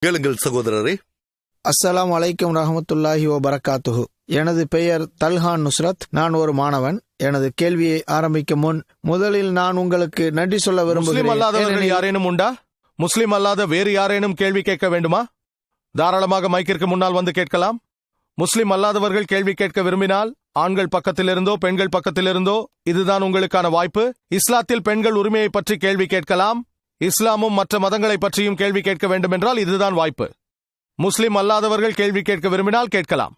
கேளுங்கள் சகோதரரே. அஸ்ஸலாமு அலைக்கும் ரஹமத்துல்லாஹி வபரகாத்துஹு. எனது பெயர் தல்ஹான் நுஸ்ரத். நான் ஒரு மாணவன். எனது கேள்வியை ஆரம்பிக்கும் முன் முதலில் நான் உங்களுக்கு நன்றி சொல்ல விரும்புகிறேன். யாரேனும் உண்டா? முஸ்லிம் அல்லாத வேறு யாரேனும் கேள்வி கேட்க வேண்டுமா? தாராளமாக மைக்கிற்கு முன்னால் வந்து கேட்கலாம். முஸ்லிம் அல்லாதவர்கள் கேள்வி கேட்க விரும்பினால் ஆண்கள் பக்கத்திலிருந்தோ பெண்கள் பக்கத்திலிருந்தோ இதுதான் உங்களுக்கான வாய்ப்பு. இஸ்லாத்தில் பெண்கள் உரிமையை பற்றி கேள்வி கேட்கலாம். இஸ்லாமும் மற்ற மதங்களை பற்றியும் கேள்வி கேட்க வேண்டும் என்றால் இதுதான் வாய்ப்பு. முஸ்லிம் அல்லாதவர்கள் கேள்வி கேட்க விரும்பினால் கேட்கலாம்.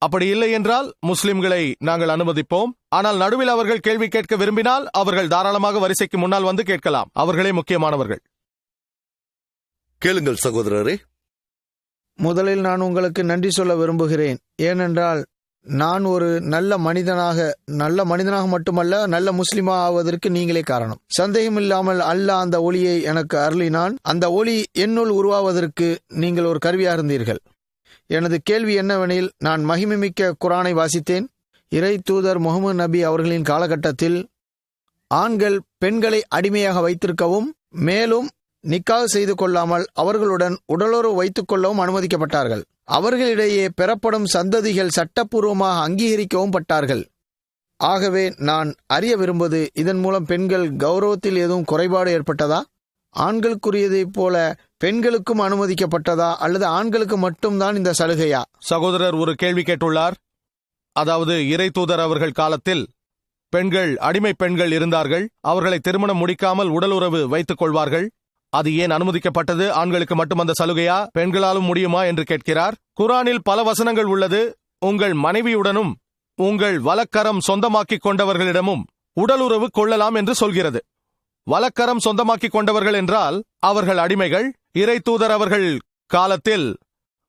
அப்படி இல்லை என்றால் முஸ்லிம்களை நாங்கள் அனுமதிப்போம். ஆனால் நடுவில் அவர்கள் கேள்வி கேட்க விரும்பினால் அவர்கள் தாராளமாக வரிசைக்கு முன்னால் வந்து கேட்கலாம். அவர்களே முக்கியமானவர்கள். கேளுங்கள் சகோதரரே. முதலில் நான் உங்களுக்கு நன்றி சொல்ல விரும்புகிறேன். ஏனென்றால் நான் ஒரு நல்ல மனிதனாக மட்டுமல்ல, நல்ல முஸ்லிமா ஆவதற்கு நீங்களே காரணம். சந்தேகமில்லாமல் அல்லாஹ் அந்த ஒளியை எனக்கு அருளினான். அந்த ஒளி என்னுள் உருவாவதற்கு நீங்கள் ஒரு கருவியாக இருந்தீர்கள். எனது கேள்வி என்னவெனில், நான் மகிமைமிக்க குர்ஆனை வாசித்தேன். இறை தூதர் முஹம்மது நபி அவர்களின் காலகட்டத்தில் ஆண்கள் பெண்களை அடிமையாக வைத்திருக்கவும் மேலும் நிக்காஹ் செய்து கொள்ளாமல் அவர்களுடன் உடலுறவு வைத்துக் கொள்ளவும் அனுமதிக்கப்பட்டார்கள். அவர்களிடையே பெறப்படும் சந்ததிகள் சட்டப்பூர்வமாக அங்கீகரிக்கவும் பட்டார்கள். ஆகவே நான் அறிய விரும்புவது, இதன் மூலம் பெண்கள் கௌரவத்தில் எதுவும் குறைபாடு ஏற்பட்டதா? ஆண்களுக்குரியதைப் போல பெண்களுக்கும் அனுமதிக்கப்பட்டதா, அல்லது ஆண்களுக்கு மட்டும்தான் இந்த சலுகையா? சகோதரர் ஒரு கேள்வி கேட்டுள்ளார். அதாவது இறை தூதர் அவர்கள் காலத்தில் பெண்கள், அடிமை பெண்கள் இருந்தார்கள். அவர்களை திருமணம் முடிக்காமல் உடலுறவு வைத்துக் கொள்வார்கள். அது ஏன் அனுமதிக்கப்பட்டது? ஆண்களுக்கு மட்டும் அந்த சலுகையா, பெண்களாலும் முடியுமா என்று கேட்கிறார். குர்ஆனில் பல வசனங்கள் உள்ளது. உங்கள் மனைவியுடனும் உங்கள் வலக்கரம் சொந்தமாக்கிக் கொண்டவர்களிடமும் உடலுறவு கொள்ளலாம் என்று சொல்கிறது. வலக்கரம் சொந்தமாக்கிக் கொண்டவர்கள் என்றால் அவர்கள் அடிமைகள். இறை தூதர் அவர்கள் காலத்தில்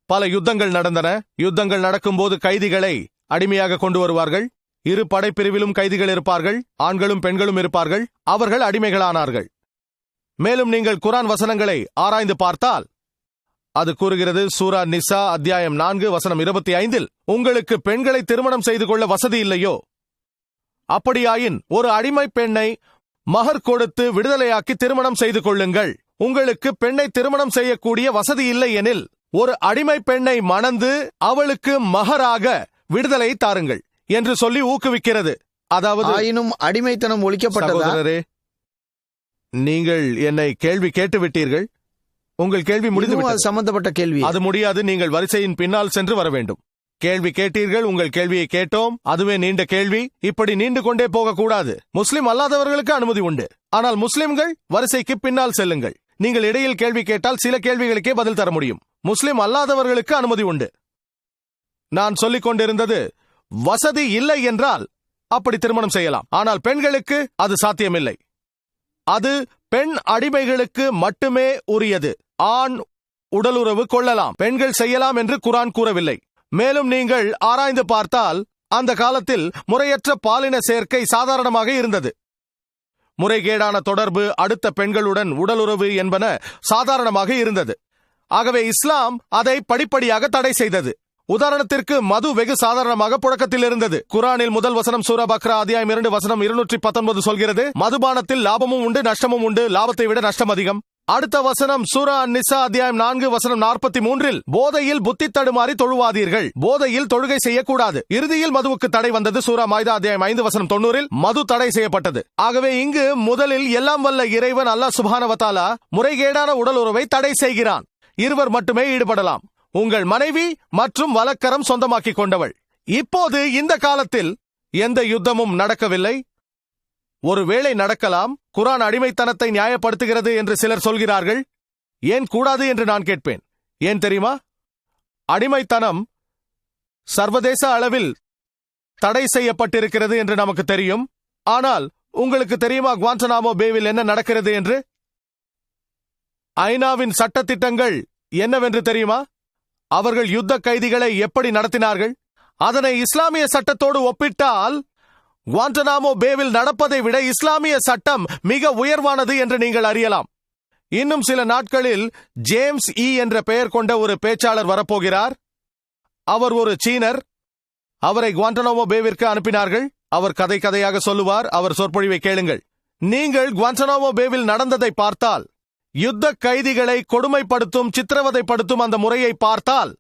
பல யுத்தங்கள் நடந்தன. யுத்தங்கள் நடக்கும்போது கைதிகளை அடிமையாக கொண்டு வருவார்கள். இரு படைப்பிரிவிலும் கைதிகள் இருப்பார்கள். ஆண்களும் பெண்களும் இருப்பார்கள். அவர்கள் அடிமைகளானார்கள். மேலும் நீங்கள் குர்ஆன் வசனங்களை ஆராய்ந்து பார்த்தால் அது கூறுகிறது. சூரா நிசா அத்தியாயம் 4 வசனம் 25, உங்களுக்கு பெண்களை திருமணம் செய்து கொள்ள வசதி இல்லையோ? அப்படியாயின் ஒரு அடிமை பெண்ணை மகர் கொடுத்து விடுதலையாக்கி திருமணம் செய்து கொள்ளுங்கள். உங்களுக்கு பெண்ணை திருமணம் செய்யக்கூடிய வசதி இல்லை எனில் ஒரு அடிமை பெண்ணை மணந்து அவளுக்கு மகராக விடுதலை தாருங்கள் என்று சொல்லி ஊக்குவிக்கிறது. அதாவது ஆயினும் அடிமைத்தனம் ஒழிக்கப்பட்டதா? நீங்கள் என்னை கேள்வி கேட்டுவிட்டீர்கள். உங்கள் கேள்வி முடிந்து சம்பந்தப்பட்ட கேள்வி. அது முடியாது. நீங்கள் வரிசையின் பின்னால் சென்று வர வேண்டும். கேள்வி கேட்டீர்கள். உங்கள் கேள்வியை கேட்டோம். அதுவே நீண்ட கேள்வி. இப்படி நீண்டு கொண்டே போகக்கூடாது. முஸ்லிம் அல்லாதவர்களுக்கு அனுமதி உண்டு. ஆனால் முஸ்லிம்கள் வரிசைக்கு பின்னால் செல்லுங்கள். நீங்கள் இடையில் கேள்வி கேட்டால் சில கேள்விகளுக்கே பதில் தர முடியும். முஸ்லிம் அல்லாதவர்களுக்கு அனுமதி உண்டு. நான் சொல்லிக் கொண்டிருந்தது, வசதி இல்லை என்றால் அப்படி திருமணம் செய்யலாம். ஆனால் பெண்களுக்கு அது சாத்தியமில்லை. அது பெண் அடிமைகளுக்கு மட்டுமே உரியது. ஆண் உடலுறவு கொள்ளலாம், பெண்கள் செய்யலாம் என்று குர்ஆன் கூறவில்லை. மேலும் நீங்கள் ஆராய்ந்து பார்த்தால் அந்த காலத்தில் முறையற்ற பாலின சேர்க்கை சாதாரணமாக இருந்தது. முறைகேடான தொடர்பு, அடுத்த பெண்களுடன் உடலுறவு என்பன சாதாரணமாக இருந்தது. ஆகவே இஸ்லாம் அதை படிப்படியாக தடை செய்தது. உதாரணத்திற்கு மது வெகு சாதாரணமாக புழக்கத்தில் இருந்தது. குர்ஆனில் முதல் வசனம் சூரா பக்ரா அத்தியாயம் 2 வசனம் 219 சொல்கிறது, மதுபானத்தில் லாபமும் உண்டு நஷ்டமும் உண்டு, லாபத்தை விட நஷ்டம் அதிகம். அடுத்த வசனம் சூரா நிசா அத்தியாயம் 4 வசனம் 43, போதையில் புத்தி தடுமாறி தொழுவாதீர்கள், போதையில் தொழுகை செய்யக்கூடாது. இறுதியில் மதுவுக்கு தடை வந்தது. சூரா மாய்தா அத்தியாயம் 5 வசனம் 90, மது தடை செய்யப்பட்டது. ஆகவே இங்கு முதலில் எல்லாம் வல்ல இறைவன் அல்லாஹ் சுப்ஹானஹு வ தஆலா முறைகேடான உடல் உறவை தடை செய்கிறான். இருவர் மட்டுமே ஈடுபடலாம். உங்கள் மனைவி மற்றும் வலக்கரம் சொந்தமாக்கிக் கொண்டவள். இப்போது இந்த காலத்தில் எந்த யுத்தமும் நடக்கவில்லை. ஒருவேளை நடக்கலாம். குர்ஆன் அடிமைத்தனத்தை நியாயப்படுத்துகிறது என்று சிலர் சொல்கிறார்கள். ஏன் கூடாது என்று நான் கேட்பேன். ஏன் தெரியுமா? அடிமைத்தனம் சர்வதேச அளவில் தடை செய்யப்பட்டிருக்கிறது என்று நமக்கு தெரியும். ஆனால் உங்களுக்கு தெரியுமா குவாண்டனாமோ பேவில் என்ன நடக்கிறது என்று? ஐநாவின் சட்டத்திட்டங்கள் என்னவென்று தெரியுமா? அவர்கள் யுத்த கைதிகளை எப்படி நடத்தினார்கள்? அதனை இஸ்லாமிய சட்டத்தோடு ஒப்பிட்டால் குவாண்டனாமோ பேவில் நடப்பதை விட இஸ்லாமிய சட்டம் மிக உயர்வானது என்று நீங்கள் அறியலாம். இன்னும் சில நாட்களில் ஜேம்ஸ் என்ற பெயர் கொண்ட ஒரு பேச்சாளர் வரப்போகிறார். அவர் ஒரு சீனர். அவரை குவாண்டனாமோ பேவிற்கு அனுப்பினார்கள். அவர் கதை கதையாக சொல்லுவார். அவர் சொற்பொழிவை கேளுங்கள். நீங்கள் குவாண்டனாமோ பேவில் நடந்ததை பார்த்தால் யுத்த கைதிகளை கொடுமைப்படுத்தும் சித்திரவதைப்படுத்தும் அந்த முறையை பார்த்தால்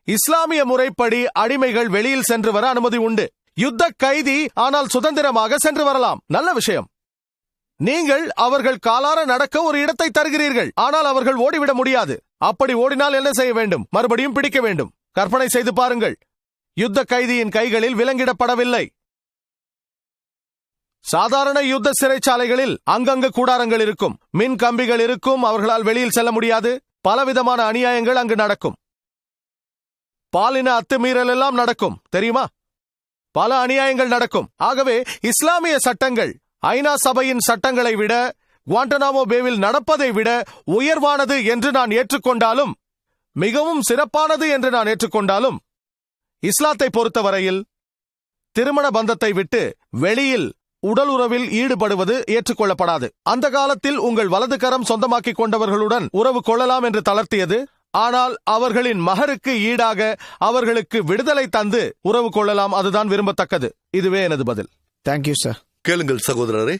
இஸ்லாமிய முறைப்படி அடிமைகள் வெளியில் சென்று வர அனுமதி உண்டு. யுத்த கைதி ஆனால் சுதந்திரமாக சென்று வரலாம். நல்ல விஷயம். நீங்கள் அவர்கள் காலார நடக்க ஒரு இடத்தை தருகிறீர்கள். ஆனால் அவர்கள் ஓடிவிட முடியாது. அப்படி ஓடினால் என்ன செய்ய வேண்டும்? மறுபடியும் பிடிக்க வேண்டும். கற்பனை செய்து பாருங்கள், யுத்த கைதியின் கைகளில் விலங்கிடப்படவில்லை. சாதாரண யுத்த சிறைச்சாலைகளில் அங்கங்கு கூடாரங்கள் இருக்கும், மின் கம்பிகள் இருக்கும், அவர்களால் வெளியில் செல்ல முடியாது. பலவிதமான அநியாயங்கள் அங்கு நடக்கும். பாலின அத்துமீறல் எல்லாம் நடக்கும், தெரியுமா? பல அநியாயங்கள் நடக்கும். ஆகவே இஸ்லாமிய சட்டங்கள் ஐநா சபையின் சட்டங்களை விட, குவாண்டனாமோ பேவில் நடப்பதை விட உயர்வானது என்று நான் ஏற்றுக்கொண்டாலும், மிகவும் சிறப்பானது என்று நான் ஏற்றுக்கொண்டாலும், இஸ்லாத்தை பொறுத்தவரையில் திருமண பந்தத்தை விட்டு வெளியில் உடல் உறவில் ஈடுபடுவது ஏற்றுக்கொள்ளப்படாது. அந்த காலத்தில் உங்கள் வலது கரம் சொந்தமாக்கிக் கொண்டவர்களுடன் உறவு கொள்ளலாம் என்று தளர்த்தியது. ஆனால் அவர்களின் மகருக்கு ஈடாக அவர்களுக்கு விடுதலை தந்து உறவு கொள்ளலாம். அதுதான் விரும்பத்தக்கது. இதுவே எனது பதில். Thank you sir. கேளுங்கள் சகோதரரே,